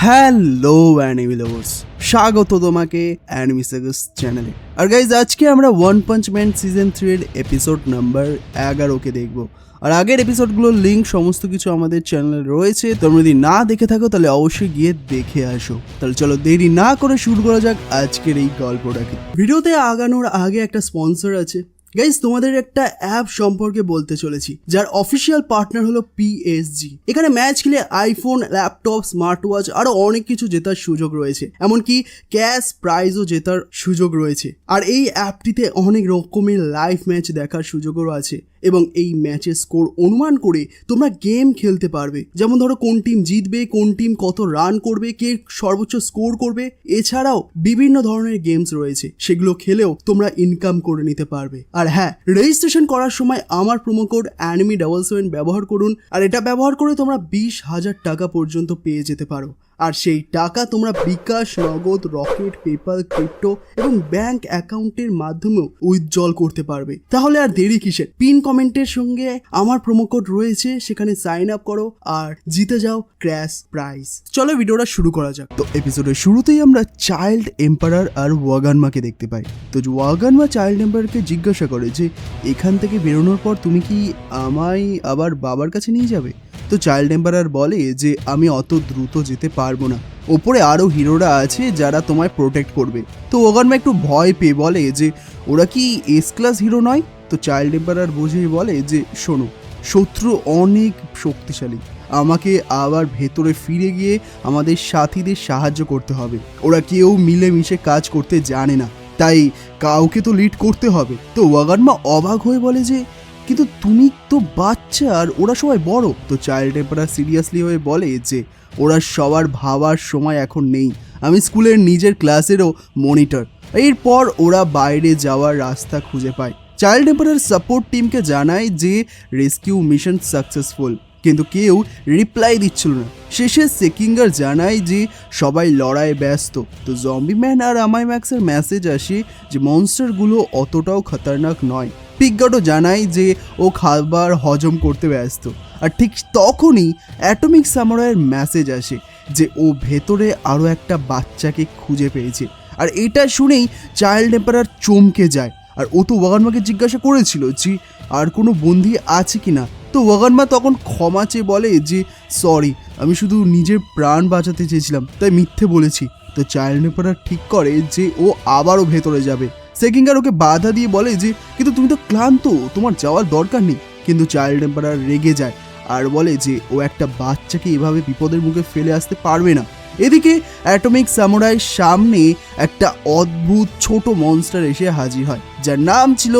Hello enemy lovers, স্বাগত তোমাকে enemy sagas চ্যানেলে। আর গাইজ, আজকে আমরা ওয়ান পাঞ্চ ম্যান সিজন 3 এর এপিসোড নাম্বার 11কে দেখব। আর আগের এপিসোডগুলোর লিঙ্ক সমস্ত কিছু আমাদের চ্যানেলে রয়েছে, তোমরা যদি না দেখে থাকো তাহলে অবশ্যই গিয়ে দেখে আসো। তাহলে চলো দেরি না করে শুরু করা যাক আজকের এই গল্পটাকে। ভিডিওতে আগানোর আগে একটা স্পন্সর আছে গাইজ, তোমাদের একটা অ্যাপ সম্পর্কে বলতে চলেছি যার অফিসিয়াল পার্টনার হলো PSG। এখানে ম্যাচ খেলে আইফোন, ল্যাপটপ, স্মার্ট ওয়াচ আরো অনেক কিছু জেতার সুযোগ রয়েছে, এমনকি ক্যাশ প্রাইজও জেতার সুযোগ রয়েছে। আর এই অ্যাপটিতে অনেক রকমের লাইভ ম্যাচ দেখার সুযোগও আছে এবং এই ম্যাচের স্কোর অনুমান করে তোমরা গেম খেলতে পারবে। যেমন ধরো কোন টিম জিতবে, কোন টিম কত রান করবে, কে সর্বোচ্চ স্কোর করবে। এছাড়াও বিভিন্ন ধরনের গেমস রয়েছে, সেগুলো খেলেও তোমরা ইনকাম করে নিতে পারবে। আর হ্যাঁ, রেজিস্ট্রেশন করার সময় আমার প্রোমো কোড anime77 ব্যবহার করুন। আর এটা ব্যবহার করে তোমরা 20,000 টাকা পর্যন্ত পেয়ে যেতে পারো। আর সেই টাকা তোমরা বিকাশ, নগদ, রকেট, পেপাল, ক্রিপ্টো এবং ব্যাংক অ্যাকাউন্টের মাধ্যমেও উইথড্রল করতে পারবে। তাহলে আর দেরি কিসের? পিন কমেন্টের সঙ্গে আমার প্রোমো কোড রয়েছে, সেখানে সাইন আপ করো আর জিতে যাও ক্র্যাশ প্রাইজ। চলো ভিডিওটা শুরু করা যাক। তো এপিসোডের শুরুতেই আমরা চাইল্ড এম্পারার আর ওয়াগানমাকে দেখতে পাই। তো ওয়াগানমা চাইল্ড এম্পারারকে জিজ্ঞাসা করে যে এখান থেকে বেরোনোর পর তুমি কি আমায় আবার বাবার কাছে নিয়ে যাবে? তো চাইল্ড এম্পারার বলে যে আমি অত দ্রুত যেতে পারবো না, ওপরে আরও হিরোরা আছে যারা তোমায় প্রোটেক্ট করবে। তো ওগানমা একটু ভয় পেয়ে বলে যে ওরা কি এস ক্লাস হিরো নয়? তো চাইল্ড এম্পারার বুঝেই বলে যে শোনো, শত্রু অনেক শক্তিশালী, আমাকে আবার ভেতরে ফিরে গিয়ে আমাদের সাথীদের সাহায্য করতে হবে। ওরা কেউ মিলেমিশে কাজ করতে জানে না, তাই কাউকে তো লিড করতে হবে। তো ওয়াগানমা অবাক হয়ে বলে যে কিন্তু তুমি তো বাচ্চা আর ওরা সবাই বড়। তো চাইল্ড এম্পারার সিরিয়াসলি হয়ে বলে যে ওরা সবার ভাবার সময় এখন নেই, আমি স্কুলের নিজের ক্লাসেরও মনিটর। এরপর ওরা বাইরে যাওয়ার রাস্তা খুঁজে পায়। চাইল্ড এম্পারার সাপোর্ট টিমকে জানায় যে রেস্কিউ মিশন সাকসেসফুল, কিন্তু কেউ রিপ্লাই দিচ্ছিল না। শেষে সেকিঙ্গার জানায় যে সবাই লড়াইয়ে ব্যস্ত। তো জম্বি ম্যান আর আমাই ম্যাক্সের মেসেজ আসে যে মনস্টারগুলো অতটাও খতরনাক নয়। পিকগার্ডও জানায় যে ও খাবার হজম করতে ব্যস্ত। আর ঠিক তখনই অ্যাটমিক সামুরাইয়ের মেসেজ আসে যে ও ভেতরে আরও একটা বাচ্চাকে খুঁজে পেয়েছে। আর এটা শুনেই চাইল্ড এম্পারার চমকে যায়। আর ও তো ওয়াগানমাকে জিজ্ঞাসা করেছিল যে আর কোনো বন্দি আছে কি না। তো ওয়াগানমা তখন ক্ষমা চেয়ে বলে যে সরি, আমি শুধু নিজের প্রাণ বাঁচাতে চেয়েছিলাম, তাই মিথ্যে বলেছি। তো চাইল্ড এম্পারার ঠিক করে যে ও আবারও ভেতরে যাবে। সেকিঙ্গার ওকে বাধা দিয়ে বলে যে কিন্তু তুমি তো ক্লান্ত, তোমার যাওয়ার দরকার নেই। কিন্তু চাইল্ড এম্পারার রেগে যায় আর বলে যে ও একটা বাচ্চাকে এভাবে বিপদের মুখে ফেলে আসতে পারবে না। এদিকে অ্যাটমিক সামুরাইয়ের সামনে একটা অদ্ভুত ছোট মনস্টার এসে হাজির হয়, যার নাম ছিল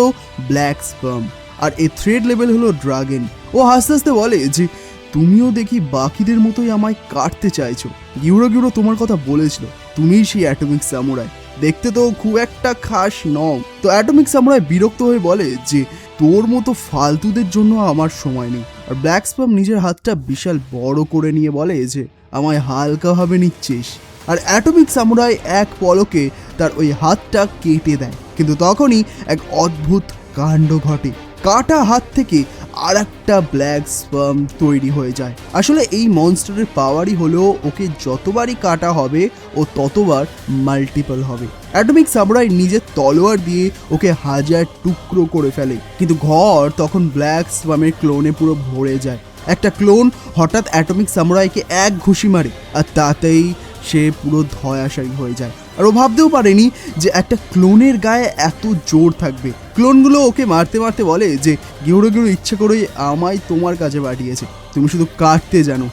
ব্ল্যাক স্পার্ম। আর এর থ্রেড লেভেল হলো ড্রাগন। ও হাসতে হাসতে বলে যে তুমিও দেখি বাকিদের মতোই আমায় কাটতে চাইছো। গিউরো তোমার কথা বলেছিল, তুমিই সেই অ্যাটমিক সামুরাই, দেখতে তো খুব একটা খাস নও। তো অ্যাটমিক সামুরাই বিরক্ত হয়ে বলে যে তোর মতো ফালতুদের জন্য আমার সময় নেই। আর ব্ল্যাক স্পার্ম নিজের হাতটা বিশাল বড় করে নিয়ে বলে যে আমায় হালকাভাবে নিচ্ছিস। আর অ্যাটমিক সামুরাই এক পলকে তার ওই হাতটা কেটে দেয়। কিন্তু তখনই এক অদ্ভুত কাণ্ড ঘটে, কাটা হাত থেকে আর একটা ব্ল্যাক স্পার্ম তৈরি হয়ে যায়। আসলে এই মনস্টারের পাওয়ারই হলো ওকে যতবারই কাটা হবে ও ততবার মাল্টিপল হবে। অ্যাটমিক সামুরাই নিজের তলোয়ার দিয়ে ওকে 1000 টুকরো করে ফেলে। কিন্তু ঘর তখন ব্ল্যাক স্পার্মের ক্লোনে পুরো ভরে যায়। একটা ক্লোন হঠাৎ অ্যাটমিক সামুরাইকে এক ঘুষি মারে আর তাতেই সে পুরো ধয়াশায়ী হয়ে যায়। আর ও ভাবতেও পারেনি যে একটা ক্লোনের গায়ে এত জোর থাকবে। ক্লোনগুলো ওকে মারতে মারতে বলে যে গিউরো ইচ্ছে করেই আমায় তোমার কাছে পাঠিয়েছে, তুমি শুধু কাটতে জানো,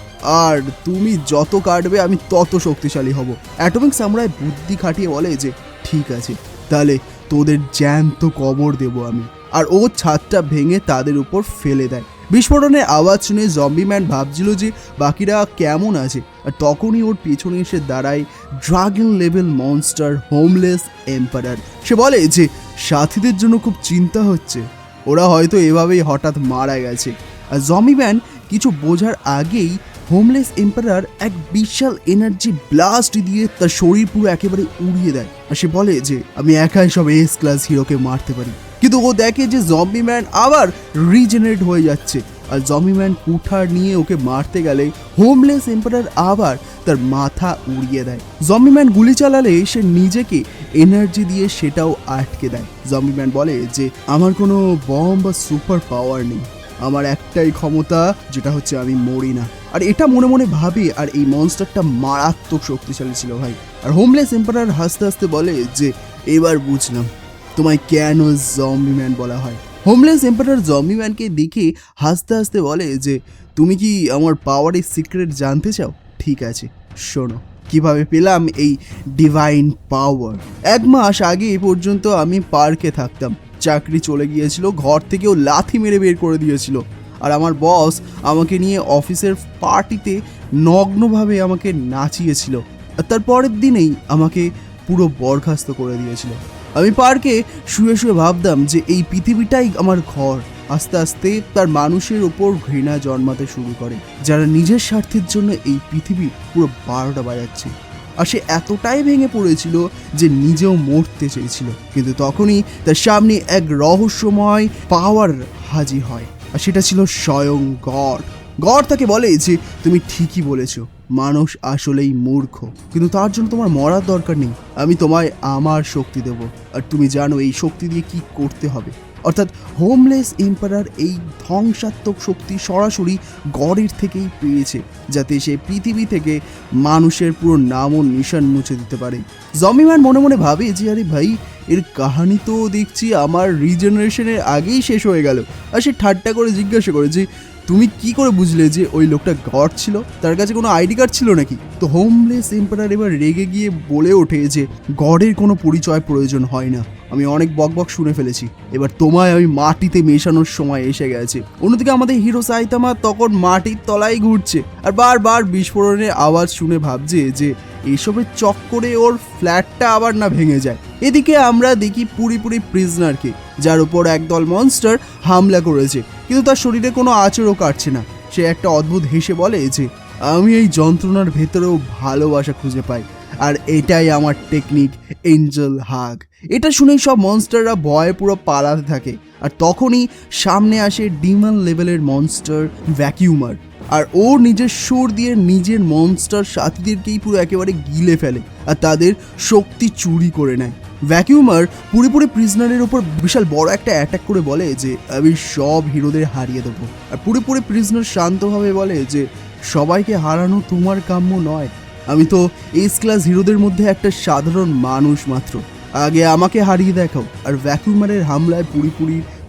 আর তুমি যত কাটবে আমি তত শক্তিশালী হব। অ্যাটমিক সামুরাই বুদ্ধি খাটিয়ে বলে যে ঠিক আছে, তাহলে তোদের জ্যান্ত কবর দেবো আমি। আর ও ছাদটা ভেঙে তাদের উপর ফেলে দেয়। বিস্ফোরণের আওয়াজ শুনে জম্বি ম্যান ভাবছিল যে বাকিরা কেমন আছে। আর তখনই ওর পেছনে এসে দাঁড়ায় dragon level monster homeless emperor. সে বলে যে সাথীদের জন্য খুব চিন্তা হচ্ছে, ওরা হয়তো এভাবেই হঠাৎ মারা গেছে। আর জম্বি ম্যান কিছু বোঝার আগেই হোমলেস এম্পারার এক বিশাল এনার্জি ব্লাস্ট দিয়ে তার শরীর পুরো একেবারে উড়িয়ে দেয়। আর সে বলে যে আমি একাই সব এস ক্লাস হিরোকে মারতে পারি। কিন্তু ও দেখে যে জম্বি ম্যান আবার রিজেনারেট হয়ে যাচ্ছে আর জম্বি ম্যান কুঠার নিয়ে ওকে মারতে গেলে হোমলেস এম্পারার আবার তার মাথা উড়িয়ে দেয়। জম্বি ম্যান গুলি চালালে সে নিজেকে এনার্জি দিয়ে সেটাও আটকে দেয়। জম্বি ম্যান বলে যে আমার কোনো বম বা সুপার পাওয়ার নেই, আমার একটাই ক্ষমতা, যেটা হচ্ছে আমি মরি না। আর এটা মনে মনে ভাবে, আর এই মনস্টারটা মারাত্মক শক্তিশালী ছিল ভাই। আর হোমলেস এম্পারার হাসতে হাসতে বলে যে এবার বুঝলাম তোমায় কেন জম্বি ম্যান বলা হয়। হোমলেস এম্পারার জম্বি ম্যানকে দেখে হাসতে হাসতে বলে যে তুমি কি আমার পাওয়ারের সিক্রেট জানতে চাও? ঠিক আছে, শোনো কিভাবে পেলাম এই ডিভাইন পাওয়ার। 1 মাস আগে পর্যন্ত আমি পার্কে থাকতাম, চাকরি চলে গিয়েছিল, ঘর থেকেও লাথি মেরে বের করে দিয়েছিল। আর আমার বস আমাকে নিয়ে অফিসের পার্টিতে নগ্নভাবে আমাকে নাচিয়েছিল, আর তার পরের দিনেই আমাকে পুরো বরখাস্ত করে দিয়েছিল। আমি পার্কে শুয়ে শুয়ে ভাবতাম যে এই পৃথিবীটাই আমার ঘর। আস্তে আস্তে তার মানুষের ওপর ঘৃণা জন্মাতে শুরু করে, যারা নিজের স্বার্থের জন্য এই পৃথিবী পুরো 12টা বাজাচ্ছে। আর সে এতটাই ভেঙে পড়েছিল যে নিজেও মরতে চেয়েছিল, কিন্তু তখনই তার সামনে এক রহস্যময় পাওয়ার হাজির হয়, আর সেটা ছিল স্বয়ং গড। গড তাকে বলে যে তুমি ঠিকই বলেছ, মানুষ আসলেই মূর্খ, কিন্তু তার জন্য তোমার মরার দরকার নেই। আমি তোমায় আমার শক্তি দেব, আর তুমি জানো এই শক্তি দিয়ে কি করতে হবে। অর্থাৎ হোমলেস এম্পারার এই ধ্বংসাত্মক শক্তি সরাসরি গডের থেকেই পেয়েছে, যাতে সে পৃথিবী থেকে মানুষের পুরো নাম ও নিশান মুছে দিতে পারে। জম্বি ম্যান মনে মনে ভাবে যে আরে ভাই, এর কাহিনী তো দেখছি আমার রিজেনারেশনের আগেই শেষ হয়ে গেল। আর সে ঠাট্টা করে জিজ্ঞাসা করে যে তুমি কি করে বুঝলে যে ওই লোকটা গড ছিল? তার কাছে কোনো আইডি কার্ড ছিল নাকি? তো হোমলেস এম্পারার এবার রেগে গিয়ে বলে ওঠে যে গডের কোনো পরিচয় প্রয়োজন হয় না, আমি অনেক বকবক শুনে ফেলেছি, এবার তোমায় আমি মাটিতে মেশানোর সময় এসে গেছে। অন্যদিকে আমাদের হিরো সাইতামা তখন মাটির তলায় ঘুরছে, আর বারবার বিস্ফোরণের আওয়াজ শুনে ভাবছে যে এইসবের চক্করে ওর ফ্ল্যাটটা আবার না ভেঙে যায়। এদিকে আমরা দেখি পুরোপুরি প্রিজনারকে, যার উপর একদল মনস্টার হামলা করেছে, কিন্তু তার শরীরে কোনো আঁচড়ও কাটছে না। সে একটা অদ্ভুত হেসে বলে যে আমি এই যন্ত্রণার ভেতরেও ভালোবাসা খুঁজে পাই, আর এটাই আমার টেকনিক, এঞ্জেল হাগ। এটা শুনেই সব মনস্টাররা ভয়ে পুরো পালাতে থাকে, আর তখনই সামনে আসে ডিমন লেভেলের মনস্টার ভ্যাকিউমার, আর ও নিজের সুর দিয়ে নিজের মনস্টার সাথীদেরকেই পুরো একেবারে গিলে ফেলে আর তাদের শক্তি চুরি করে নেয়। ভ্যাকিউমার পুরোপুরি প্রিজনারের উপর বিশাল বড় একটা অ্যাটাক করে বলে যে আমি সব হিরোদের হারিয়ে দেবো, আর পুরোপুরি প্রিজনার শান্তভাবে বলে যে সবাইকে হারানো তোমার কাম্য নয়, আমি তো এস ক্লাস হিরোদের মধ্যে একটা সাধারণ মানুষ মাত্র, আগে আমাকে হারিয়ে দেখাও। আর ভ্যাকুমারের হামলায়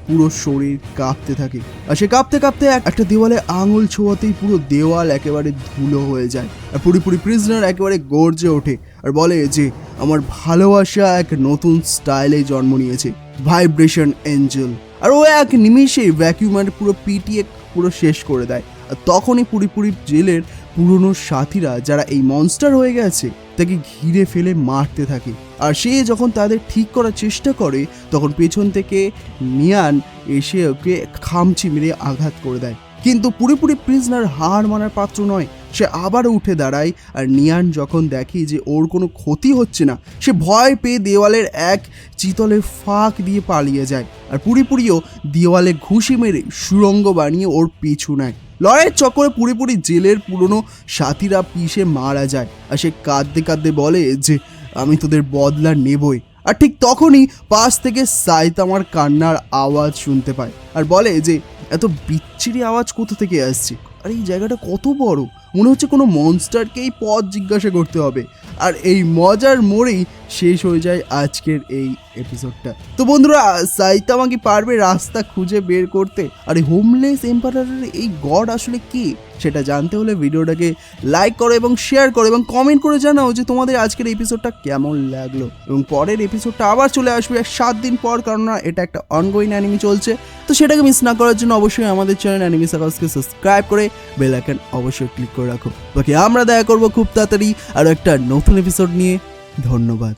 পুরো শরীর কাঁপতে থাকে, আর সে কাঁপতে কাঁপতে একটা দেওয়ালে আঙুল ছোঁয়াতেই পুরো দেওয়াল একেবারে ধুলো হয়ে যায়, আর পুরোপুরি প্রিজনার একেবারে গর্জে ওঠে আর বলে যে আমার ভালোবাসা এক নতুন স্টাইলে জন্ম নিয়েছে, ভাইব্রেশন এঞ্জেল। আর ও এক নিমিষেই ভ্যাকুমার পুরো পিটিয়ে পুরো শেষ করে দেয়। আর তখনই পুরোপুরি জেলের পুরনো সাথীরা যারা এই মনস্টার হয়ে গেছে তাকে ঘিরে ফেলে মারতে থাকে, আর সে যখন তাদের ঠিক করার চেষ্টা করে তখন পেছন থেকে নিয়ান এসে ওকে খামচি মেরে আঘাত করে দেয়। কিন্তু পুরোপুরি প্রিজনার হার মানার পাত্র নয়, সে আবার উঠে দাঁড়ায়, আর নিয়ান যখন দেখে যে ওর কোনো ক্ষতি হচ্ছে না, সে ভয় পেয়ে দেওয়ালের এক চিতলের ফাঁক দিয়ে পালিয়ে যায়, আর পুরোপুরিও দেওয়ালে ঘুষি মেরে সুড়ঙ্গ বানিয়ে ওর পিছু নেয়। লড়াইয়ের চক্করে পুরোপুরি জেলের পুরনো সাথীরা পিষে মারা যায়, আর সে কাঁদতে কাঁদতে বলে যে আমি তোদের বদলা নেবই। আর ঠিক তখনই পাশ থেকে সাইতামার কান্নার আওয়াজ শুনতে পায়, আর বলে যে এত বিচ্ছিরি আওয়াজ কোথা থেকে আসছে, আর এই জায়গাটা কত বড়, মনে হচ্ছে কোনো মনস্টারকেই পথ জিজ্ঞাসা করতে হবে। আর এই মজার মোড়েই শেষ হয়ে যায় আজকের এই এপিসোডটা। তো বন্ধুরা, সাইতামা কি পারবে রাস্তা খুঁজে বের করতে? আর এই হোমলেস এম্পারারের এই গড আসলে কি, সেটা জানতে হলে ভিডিওটাকে লাইক করো এবং শেয়ার করো এবং কমেন্ট করে জানাও যে তোমাদের আজকের এপিসোডটা কেমন লাগলো। এবং পরের এপিসোডটা আবার চলে আসবে 7 দিন পর, কারণ এটা একটা অনগোয়িং অ্যানিমে চলছে। তো সেটাকে মিস না করার জন্য অবশ্যই আমাদের চ্যানেল অ্যানিমে সার্কাসকে সাবস্ক্রাইব করে বেল আইকন অবশ্যই ক্লিক করে রাখো। বাকি আমরা দেখা করবো খুব তাড়াতাড়ি আরও একটা নতুন এপিসোড নিয়ে। ধন্যবাদ।